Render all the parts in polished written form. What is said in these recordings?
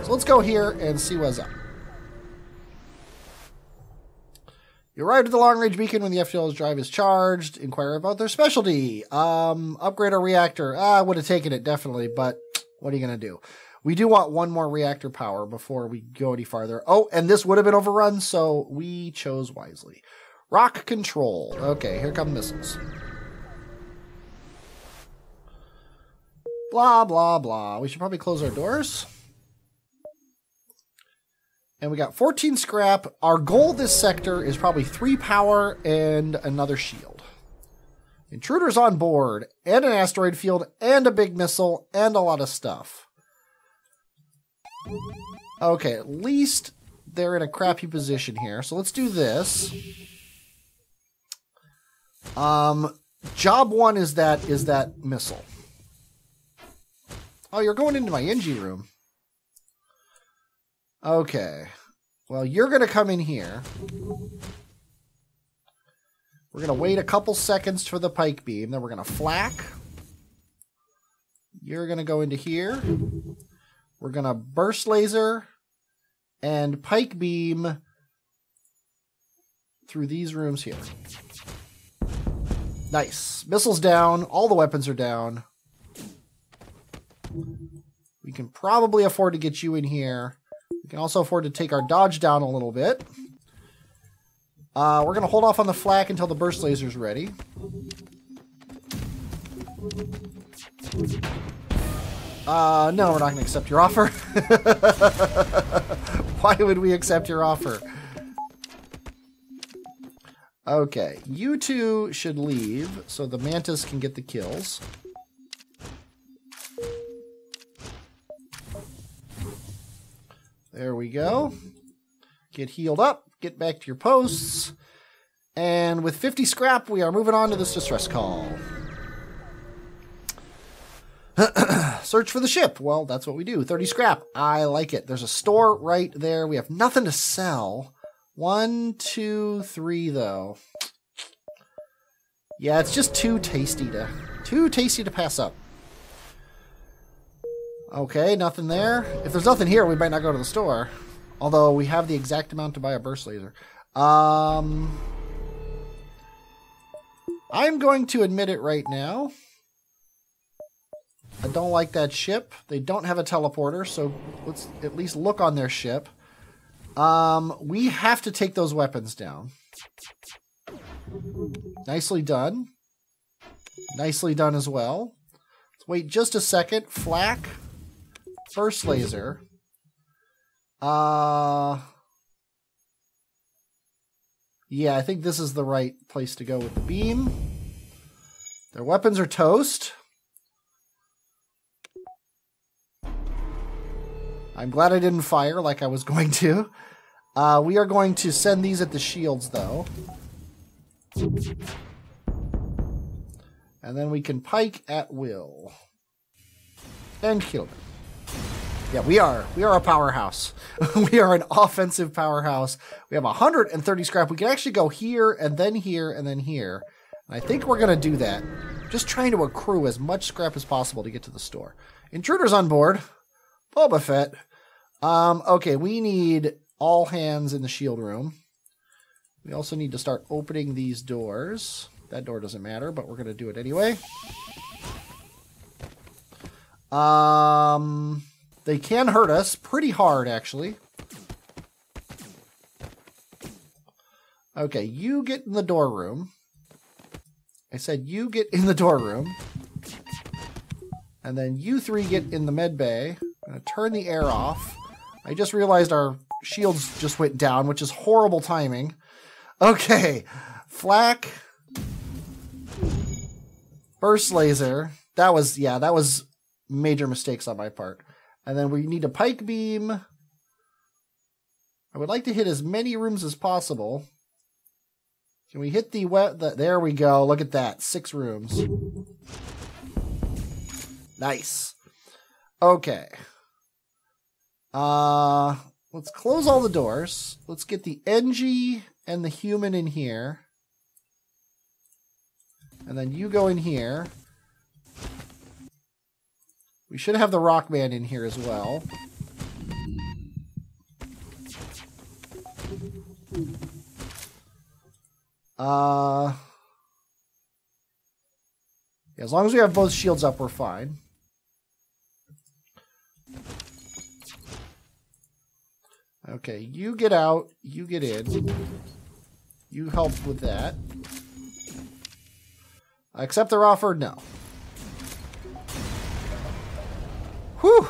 So let's go here and see what's up. You arrived at the long-range beacon when the FTL's drive is charged. Inquire about their specialty. Upgrade our reactor. I would have taken it, definitely, but what are you going to do? We do want one more reactor power before we go any farther. Oh, and this would have been overrun, so we chose wisely. Rock control. Okay, here come missiles. Blah, blah, blah. We should probably close our doors. And we got 14 scrap. Our goal this sector is probably 3 power and another shield. Intruders on board, and an asteroid field, and a big missile, and a lot of stuff. Okay, at least they're in a crappy position here. So let's do this. Job 1 is that missile. Oh, you're going into my NG room. Okay. Well, you're going to come in here. We're going to wait a couple seconds for the pike beam. Then we're going to flak. You're going to go into here. We're going to burst laser and pike beam through these rooms here. Nice. Missiles down. All the weapons are down. We can probably afford to get you in here. We can also afford to take our dodge down a little bit. We're going to hold off on the flak until the burst laser's ready. No, we're not going to accept your offer. Why would we accept your offer? Okay, you two should leave so the Mantis can get the kills. There we go. Get healed up. Get back to your posts. And with 50 scrap, we are moving on to this distress call. Search for the ship. Well, that's what we do. 30 scrap. I like it. There's a store right there. We have nothing to sell. 1, 2, 3, though. Yeah, it's just too tasty to pass up. Okay, nothing there. If there's nothing here, we might not go to the store. Although we have the exact amount to buy a burst laser. I'm going to admit it right now. I don't like that ship. They don't have a teleporter, so let's at least look on their ship. We have to take those weapons down. Nicely done. Nicely done as well. Let's wait just a second. Flak. Burst laser. Yeah, I think this is the right place to go with the beam. Their weapons are toast. I'm glad I didn't fire like I was going to. We are going to send these at the shields, though. And then we can pike at will. And kill them. Yeah, we are a powerhouse. We are an offensive powerhouse. We have 130 scrap. We can actually go here, and then here, and then here. And I think we're going to do that. Just trying to accrue as much scrap as possible to get to the store. Intruders on board. Boba Fett. Okay, we need all hands in the shield room. We also need to start opening these doors. That door doesn't matter, but we're going to do it anyway. They can hurt us pretty hard, actually. Okay, you get in the door room. I said you get in the door room. And then you three get in the med bay. I'm going to turn the air off. I just realized our shields just went down, which is horrible timing. Okay, flak. Burst laser. That was major mistakes on my part. And then we need a pike beam. I would like to hit as many rooms as possible. Can we hit there we go. Look at that. 6 rooms. Nice. Okay. Let's close all the doors. Let's get the NG and the human in here. And then you go in here. We should have the Rockman in here as well. As long as we have both shields up, we're fine. Okay, you get out, you get in. You help with that. Accept their offer? No. Whew.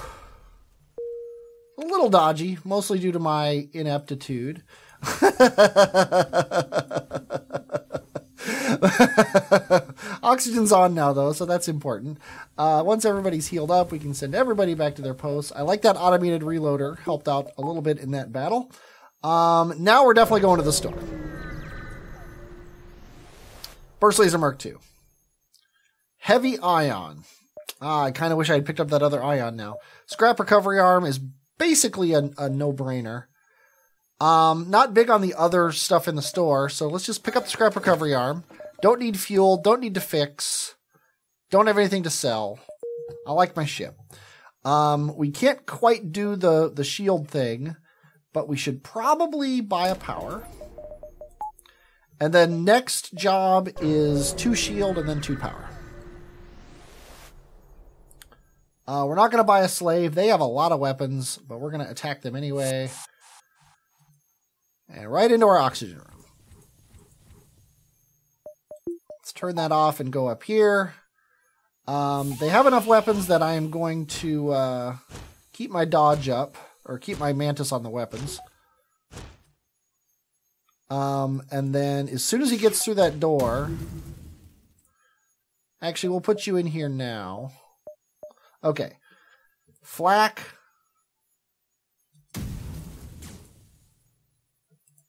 A little dodgy, mostly due to my ineptitude. Oxygen's on now, though, so that's important. Once everybody's healed up, we can send everybody back to their posts. I like that automated reloader. Helped out a little bit in that battle. Now we're definitely going to the store. Burst Laser Mark II. Heavy Ion. I kind of wish I had picked up that other Ion now. Scrap Recovery Arm is basically a no-brainer. Not big on the other stuff in the store, so let's just pick up the Scrap Recovery Arm. Don't need fuel, don't need to fix, don't have anything to sell. I like my ship. We can't quite do the shield thing, but we should probably buy a power. And then next job is 2 shield and then 2 power. We're not going to buy a slave. They have a lot of weapons, but we're going to attack them anyway. And right into our oxygen room. Let's turn that off and go up here. They have enough weapons that I am going to keep my dodge up, or keep my mantis on the weapons. And then as soon as he gets through that door... Actually, we'll put you in here now. Okay. Flak.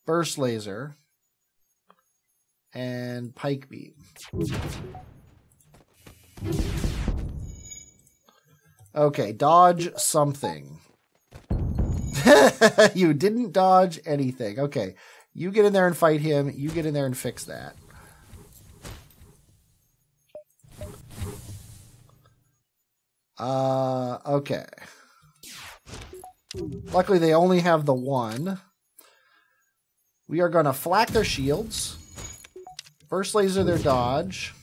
Burst Laser. And Pike Beam. Okay, dodge something. You didn't dodge anything. Okay, you get in there and fight him. You get in there and fix that. Okay. Luckily, they only have the one. We are going to flak their shields. Burst Laser their dodge.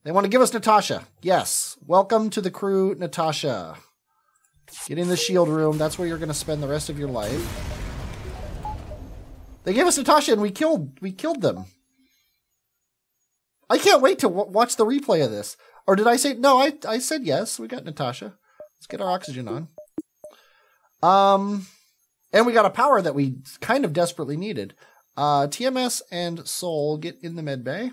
They want to give us Natasha. Yes. Welcome to the crew, Natasha. Get in the shield room. That's where you're going to spend the rest of your life. They gave us Natasha and we killed them. I can't wait to watch the replay of this. Or did I say... No, I said yes. We got Natasha. Let's get our oxygen on. And we got a power that we kind of desperately needed. TMS and Soul get in the med bay.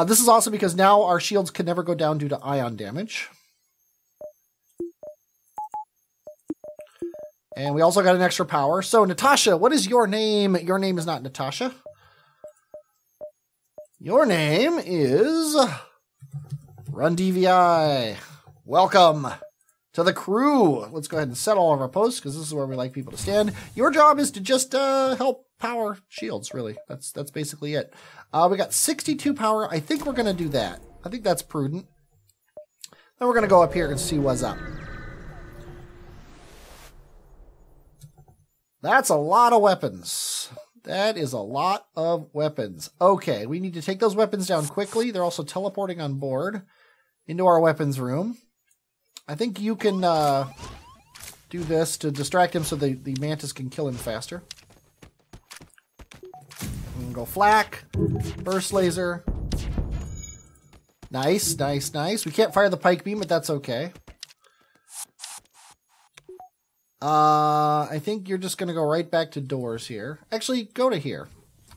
This is also because now our shields can never go down due to ion damage. And we also got an extra power. So, Natasha, what is your name? Your name is not Natasha. Your name is Run DVI. Welcome to the crew. Let's go ahead and set all of our posts because this is where we like people to stand. Your job is to just help power shields, really. That's basically it. We got 62 power. I think we're going to do that. I think that's prudent. Then we're going to go up here and see what's up. That's a lot of weapons. That is a lot of weapons. Okay, we need to take those weapons down quickly. They're also teleporting on board into our weapons room. I think you can do this to distract him so the mantis can kill him faster. We can go flak, burst laser. Nice, nice, nice. We can't fire the pike beam, but that's okay. I think you're just going to go right back to doors here. Actually, go to here.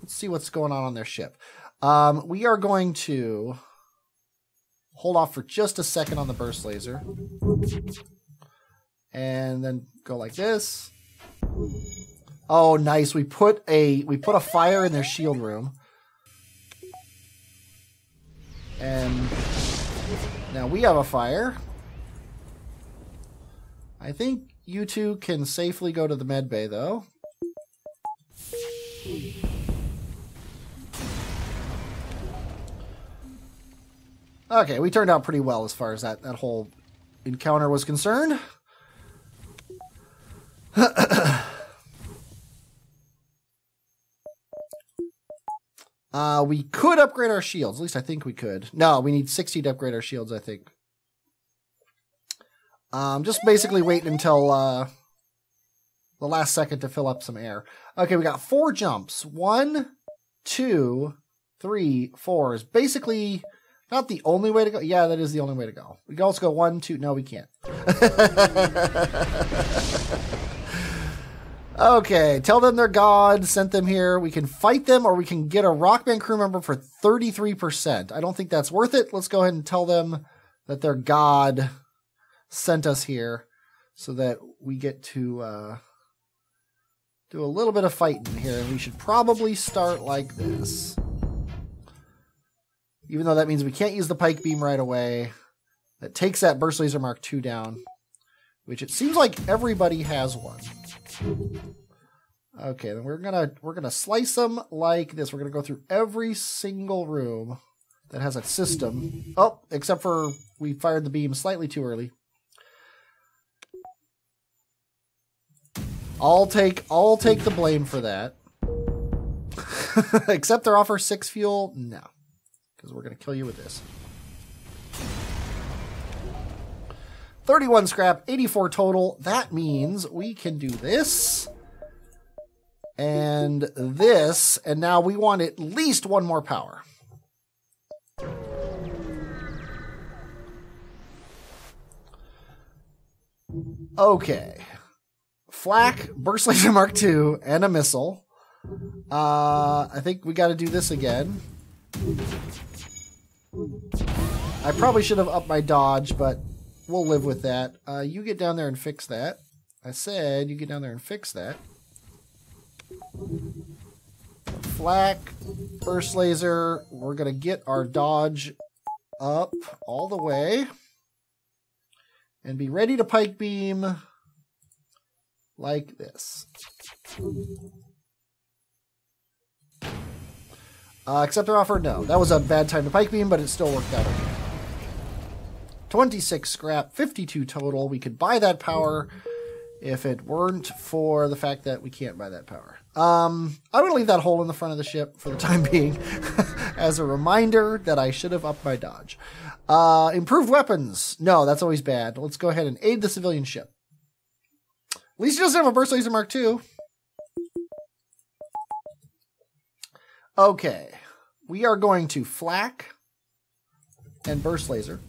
Let's see what's going on their ship. We are going to hold off for just a second on the burst laser. And then go like this. Oh, nice. We put a fire in their shield room. And now we have a fire. I think you two can safely go to the med bay, though. Okay, we turned out pretty well as far as that whole encounter was concerned. We could upgrade our shields. At least I think we could. No, we need 60 to upgrade our shields, I think. Just basically waiting until the last second to fill up some air. Okay, we got 4 jumps. 1, 2, 3, 4 is basically not the only way to go. Yeah, that is the only way to go. We can also go 1, 2. No, we can't. Okay, tell them they're God, sent them here. We can fight them or we can get a Rock Band crew member for 33%. I don't think that's worth it. Let's go ahead and tell them that their God sent us here so that we get to do a little bit of fighting here. And we should probably start like this. Even though that means we can't use the Pike Beam right away. That takes that Burst Laser Mark II down, which it seems like everybody has one. Okay, then we're gonna slice them like this. We're gonna go through every single room that has a system. Oh, except for we fired the beam slightly too early. I'll take the blame for that. Except they're off our 6 fuel. No, because we're gonna kill you with this. 31 scrap, 84 total. That means we can do this and this, and now we want at least 1 more power. Okay. Flak, Burst Laser Mark II, and a missile. I think we got to do this again. I probably should have upped my dodge, but we'll live with that. You get down there and fix that. I said you get down there and fix that. Flak, Burst Laser. We're going to get our dodge up all the way. And be ready to Pike Beam like this. Except they're offered no. That was a bad time to Pike Beam, but it still worked out okay. 26 scrap, 52 total. We could buy that power if it weren't for the fact that we can't buy that power. I'm going to leave that hole in the front of the ship for the time being as a reminder that I should have upped my dodge. Improved weapons. No, that's always bad. Let's go ahead and aid the civilian ship. At least he doesn't have a Burst Laser Mark II. Okay. We are going to Flak and Burst Laser.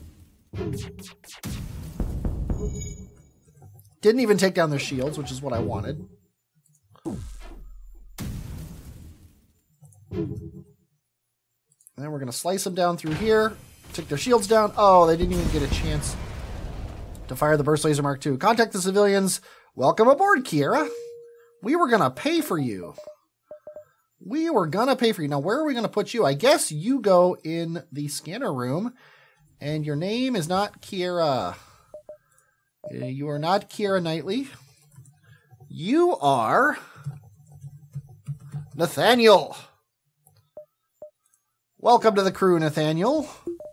Didn't even take down their shields, which is what I wanted. And then we're going to slice them down through here. Took their shields down. Oh, they didn't even get a chance to fire the Burst Laser Mark II. Contact the civilians. Welcome aboard, Kiera. We were going to pay for you. We were going to pay for you. Now, where are we going to put you? I guess you go in the scanner room. And your name is not Kiera. You are not Kiera Knightley. You are Nathaniel. Welcome to the crew, Nathaniel.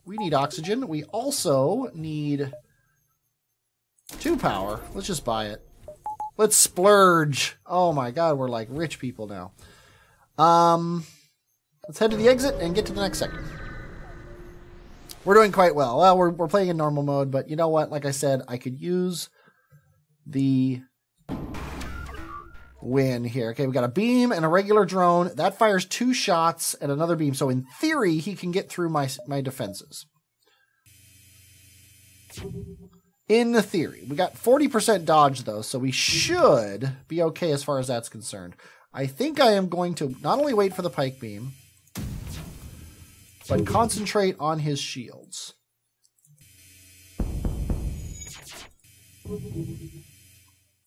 We need oxygen. We also need 2 power. Let's just buy it. Let's splurge. Oh my god, we're like rich people now. Let's head to the exit and get to the next sector. We're doing quite well. Well, we're playing in normal mode, but you know what? Like I said, I could use the win here. Okay, we got a beam and a regular drone. That fires 2 shots and another beam. So in theory, he can get through my defenses. In the theory. We got 40% dodge, though, so we should be okay as far as that's concerned. I think I am going to not only wait for the Pike Beam, but concentrate on his shields.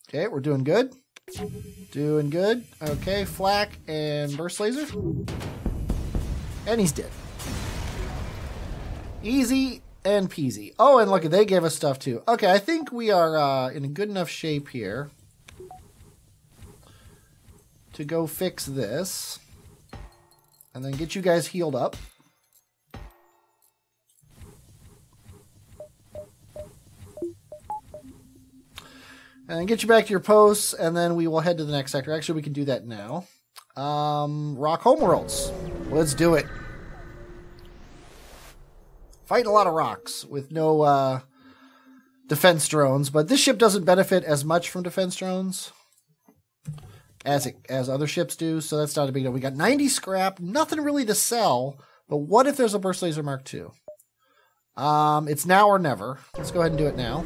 Okay, we're doing good. Doing good. Okay, Flak and Burst Laser. And he's dead. Easy and peasy. Oh, and look, they gave us stuff too. Okay, I think we are in a good enough shape here to go fix this. And then get you guys healed up. And get you back to your posts, and then we will head to the next sector. Actually, we can do that now. Rock Homeworlds. Let's do it. Fighting a lot of rocks with no defense drones, but this ship doesn't benefit as much from defense drones as other ships do, so that's not a big deal. We got 90 scrap, nothing really to sell, but what if there's a Burst Laser Mark II? It's now or never. Let's go ahead and do it now.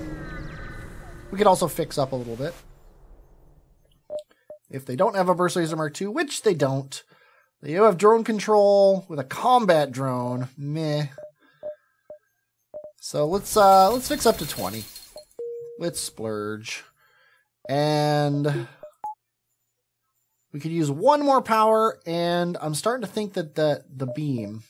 We could also fix up a little bit. If they don't have a Burst Laser Mark II, which they don't, they do have drone control with a combat drone. Meh. So let's fix up to 20. Let's splurge. And we could use one more power, and I'm starting to think that the beam.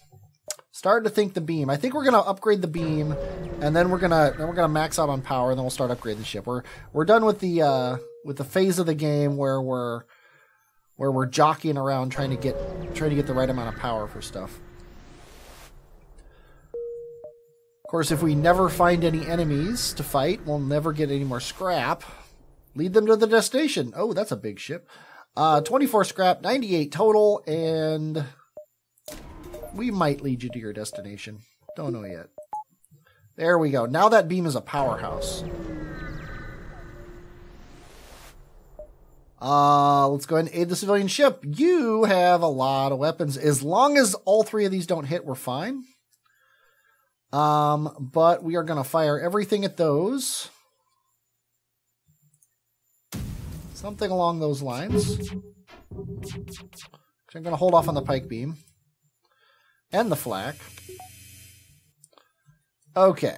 I think we're gonna upgrade the beam, and then we're gonna max out on power, and then we'll start upgrading the ship. We're done with the phase of the game where we're jockeying around trying to get the right amount of power for stuff. Of course, if we never find any enemies to fight, we'll never get any more scrap. Lead them to the destination. Oh, that's a big ship. 24 scrap, 98 total, and we might lead you to your destination. Don't know yet. There we go. Now that beam is a powerhouse. Let's go ahead and aid the civilian ship. You have a lot of weapons. As long as all three of these don't hit, we're fine. But we are going to fire everything at those. Something along those lines. I'm going to hold off on the pike beam. And the flak. Okay.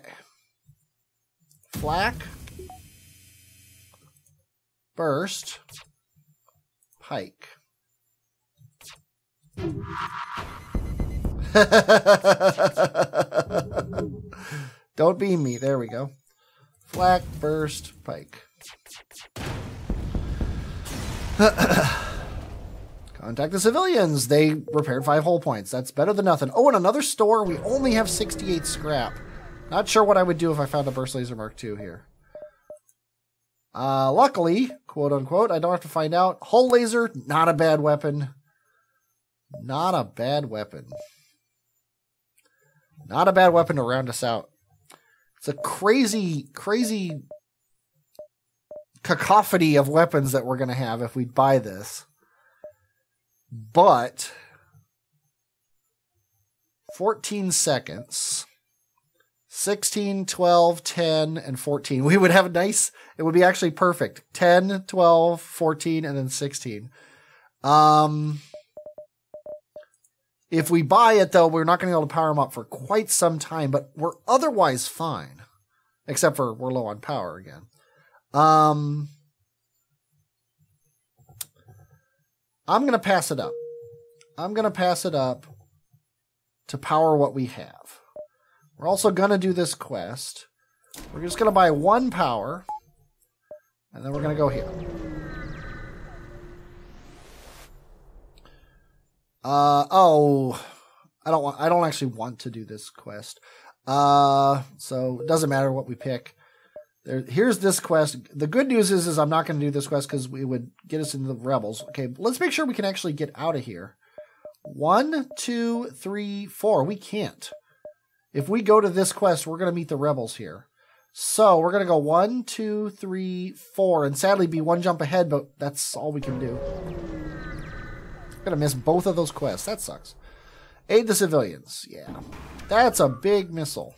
Flak. Burst. Pike. Don't beam me. There we go. Flak, burst, pike. Contact the civilians. They repaired 5 hull points. That's better than nothing. Oh, and another store. We only have 68 scrap. Not sure what I would do if I found a Burst Laser Mark II here. Luckily, quote unquote, I don't have to find out. Hull laser, not a bad weapon. Not a bad weapon. Not a bad weapon to round us out. It's a crazy, crazy cacophony of weapons that we're going to have if we buy this. But 14 seconds, 16, 12, 10, and 14. We would have a nice, it would be actually perfect. 10, 12, 14, and then 16. If we buy it, though, we're not going to be able to power them up for quite some time, but we're otherwise fine. Except for we're low on power again. I'm going to pass it up. I'm going to pass it up to power what we have. We're also going to do this quest. We're just going to buy 1 power. And then we're going to go here. Oh, I don't actually want to do this quest. So it doesn't matter what we pick. Here's this quest. The good news is I'm not going to do this quest because we would get us into the rebels. Okay, let's make sure we can actually get out of here. 1, 2, 3, 4. We can't. If we go to this quest, we're going to meet the rebels here. So we're going to go 1, 2, 3, 4, and sadly be 1 jump ahead, but that's all we can do. Gonna miss both of those quests. That sucks. Aid the civilians. Yeah. That's a big missile.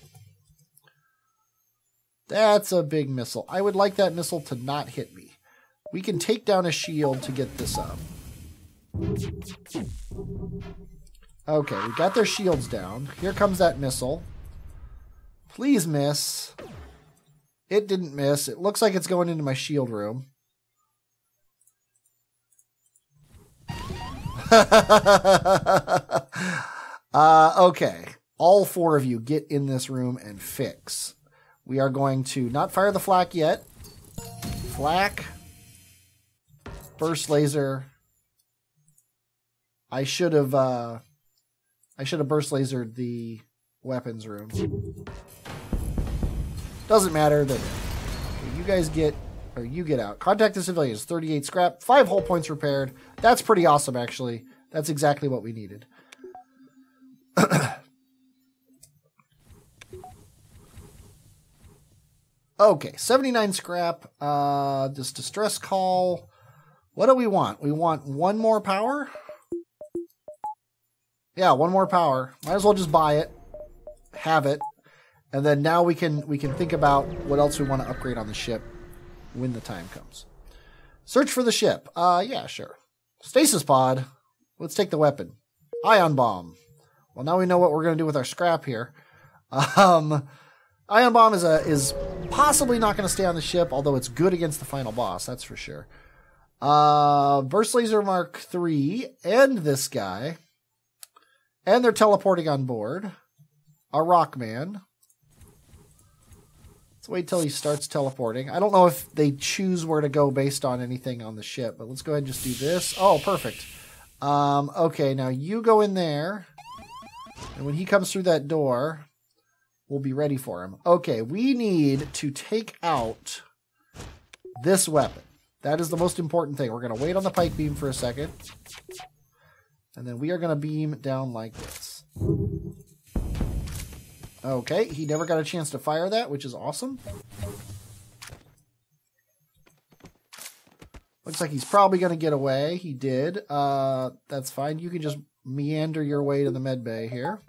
That's a big missile. I would like that missile to not hit me. We can take down a shield to get this up. Okay, we got their shields down. Here comes that missile. Please miss. It didn't miss. It looks like it's going into my shield room. Okay. All 4 of you get in this room and fix. We are going to not fire the flak yet. Flak. Burst laser. I should have burst lasered the weapons room. Doesn't matter. That you guys get, or you get out. Contact the civilians. 38 scrap. 5 hull points repaired. That's pretty awesome, actually. That's exactly what we needed. Okay, 79 scrap. This distress call. What do we want? We want one more power? Yeah, one more power. Might as well just buy it. Have it. And then now we can think about what else we want to upgrade on the ship when the time comes. Search for the ship. Yeah, sure. Stasis pod. Let's take the weapon. Ion bomb. Well, now we know what we're going to do with our scrap here. Ion bomb is possibly not going to stay on the ship, although it's good against the final boss, that's for sure. Burst Laser Mark III and this guy. And they're teleporting on board. A Rockman. Let's wait till he starts teleporting. I don't know if they choose where to go based on anything on the ship, but let's go ahead and just do this. Oh, perfect. Okay, now you go in there. And when he comes through that door, we'll be ready for him. Okay, we need to take out this weapon. That is the most important thing. We're going to wait on the pike beam for a second. And then we are going to beam down like this. Okay, he never got a chance to fire that, which is awesome. Looks like he's probably going to get away. He did. That's fine. You can just meander your way to the med bay here.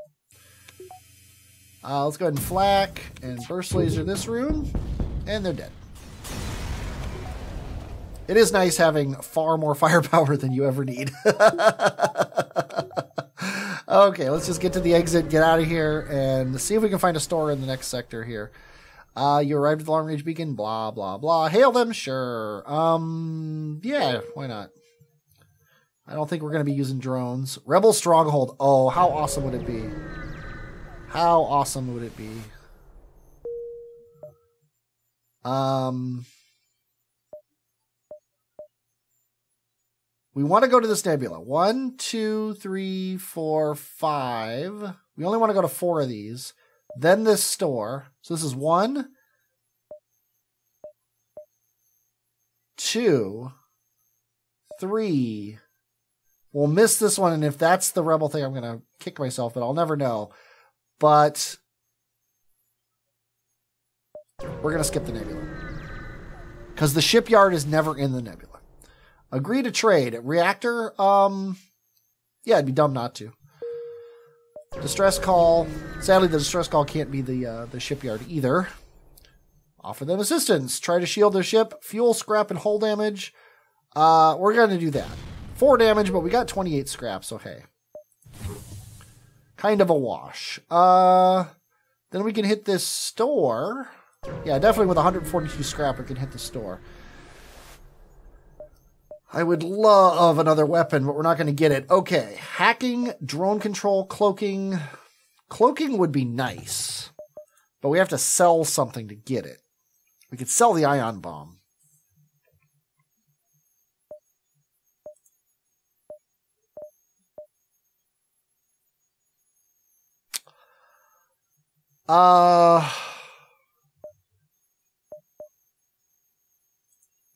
Let's go ahead and flak and burst laser this room. And they're dead. It is nice having far more firepower than you ever need. Okay, let's just get to the exit, get out of here, and see if we can find a store in the next sector here. You arrived at the long-range beacon, blah, blah, blah. Hail them? Sure. Yeah, why not? I don't think we're going to be using drones. Rebel Stronghold. Oh, how awesome would it be? How awesome would it be? We want to go to this nebula. 1, 2, 3, 4, 5. We only want to go to 4 of these. Then this store. So this is 1, 2, 3. We'll miss this one, and if that's the rebel thing, I'm going to kick myself, but I'll never know. But we're going to skip the nebula. Because the shipyard is never in the nebula. Agree to trade. Reactor, yeah, it'd be dumb not to. Distress call. Sadly, the distress call can't be the shipyard either. Offer them assistance. Try to shield their ship. Fuel, scrap, and hull damage. We're going to do that. 4 damage, but we got 28 scrap, so hey. Kind of a wash. Then we can hit this store. Yeah, definitely with 142 scrap, we can hit the store. I would love another weapon, but we're not going to get it. Okay, hacking, drone control, cloaking. Cloaking would be nice, but we have to sell something to get it. We could sell the ion bomb.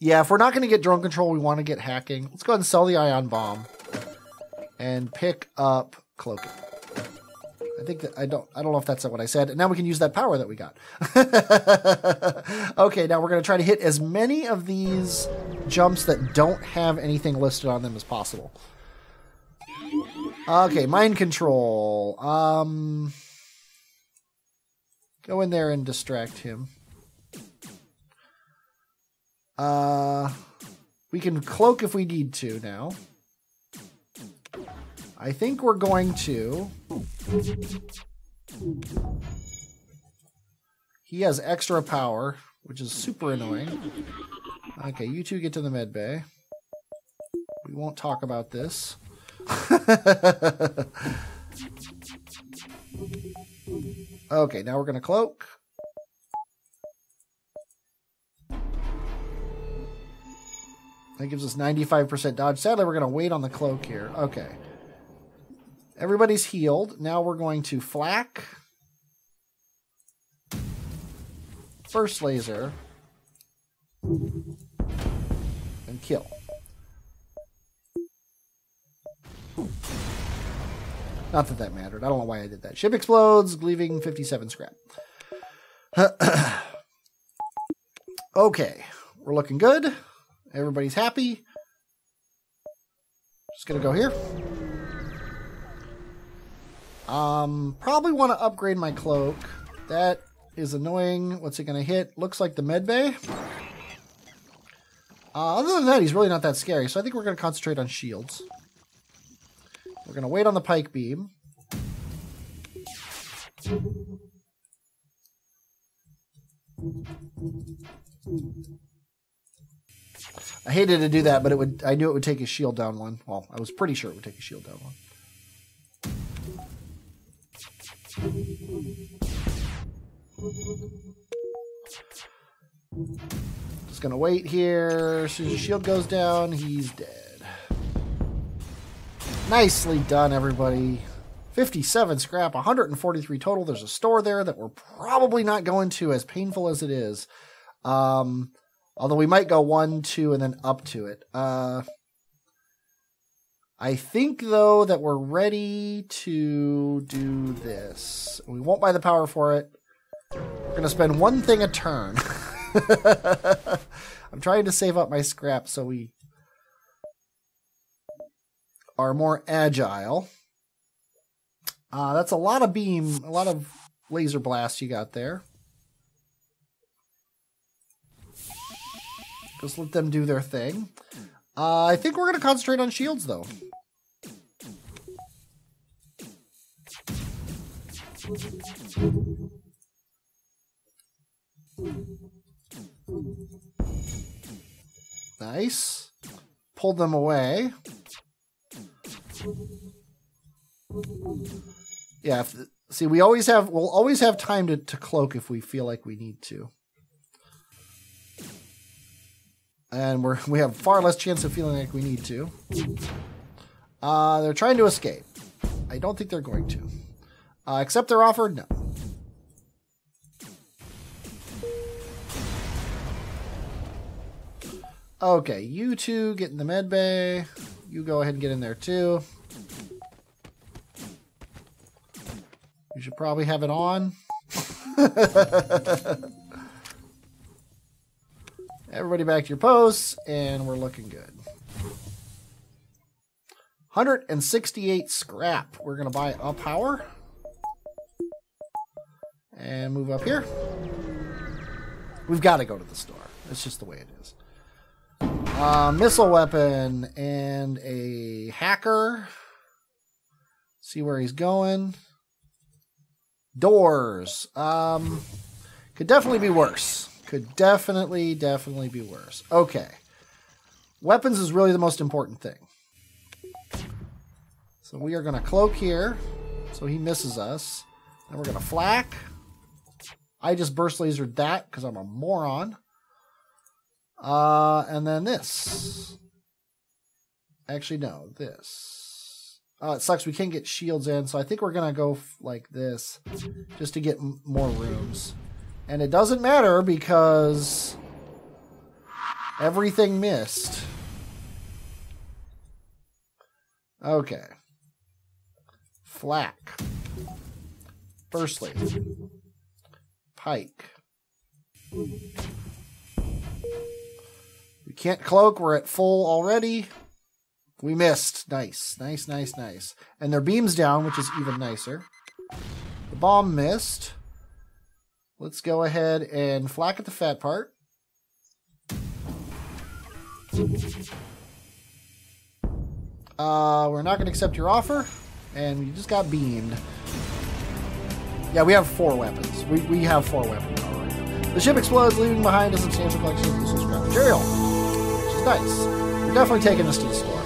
Yeah, if we're not going to get drone control, we want to get hacking. Let's go ahead and sell the ion bomb and pick up cloaking. I think that I don't know if that's what I said. And now we can use that power that we got. Okay, now we're going to try to hit as many of these jumps that don't have anything listed on them as possible. Okay, mind control. Go in there and distract him. We can cloak if we need to now. I think we're going to. He has extra power, which is super annoying. Okay, you two get to the med bay. We won't talk about this. Okay, now we're going to cloak. That gives us 95% dodge. Sadly, we're going to wait on the cloak here. Okay. Everybody's healed. Now we're going to flak. First laser. And kill. Not that that mattered. I don't know why I did that. Ship explodes, leaving 57 scrap. Okay. We're looking good. Everybody's happy. Just gonna go here. Probably want to upgrade my cloak. That is annoying. What's it gonna hit? Looks like the med bay. Other than that, he's really not that scary. So I think we're gonna concentrate on shields. We're gonna wait on the pike beam. I hated to do that, but I knew it would take his shield down one. Well, I was pretty sure it would take his shield down one. Just gonna wait here. As soon as his shield goes down, he's dead. Nicely done, everybody. 57 scrap, 143 total. There's a store there that we're probably not going to, as painful as it is. Although we might go 1, 2, and then up to it. I think, though, that we're ready to do this. We won't buy the power for it. We're going to spend one thing a turn. I'm trying to save up my scrap so we are more agile. That's a lot of beam, a lot of laser blasts you got there. Just let them do their thing. I think we're going to concentrate on shields, though. Nice. Pulled them away. Yeah. See, we'll always have time to cloak if we feel like we need to. And we have far less chance of feeling like we need to. They're trying to escape. I don't think they're going to. Accept their offer? No. Okay, you two get in the med bay. You go ahead and get in there too. You should probably have it on. Everybody back to your posts, and we're looking good. 168 scrap. We're going to buy a power. And move up here. We've got to go to the store. It's just the way it is. Missile weapon and a hacker. See where he's going. Doors. Could definitely be worse. Could definitely be worse. Okay. Weapons is really the most important thing. So we are going to cloak here so he misses us. Then we're going to flak. I just burst lasered that because I'm a moron. And then this. Actually, no. This. It sucks we can't get shields in, so I think we're going to go like this just to get more rooms. And it doesn't matter because everything missed. Okay. Flak. Burst laser. Pike. We can't cloak. We're at full already. We missed. Nice. And their beam's down, which is even nicer. The bomb missed. Let's go ahead and flak at the fat part. We're not going to accept your offer. And we just got beamed. Yeah, we have 4 weapons. We have 4 weapons already. The ship explodes, leaving behind a substantial collection of useless scrap material. Which is nice. We're definitely taking this to the store.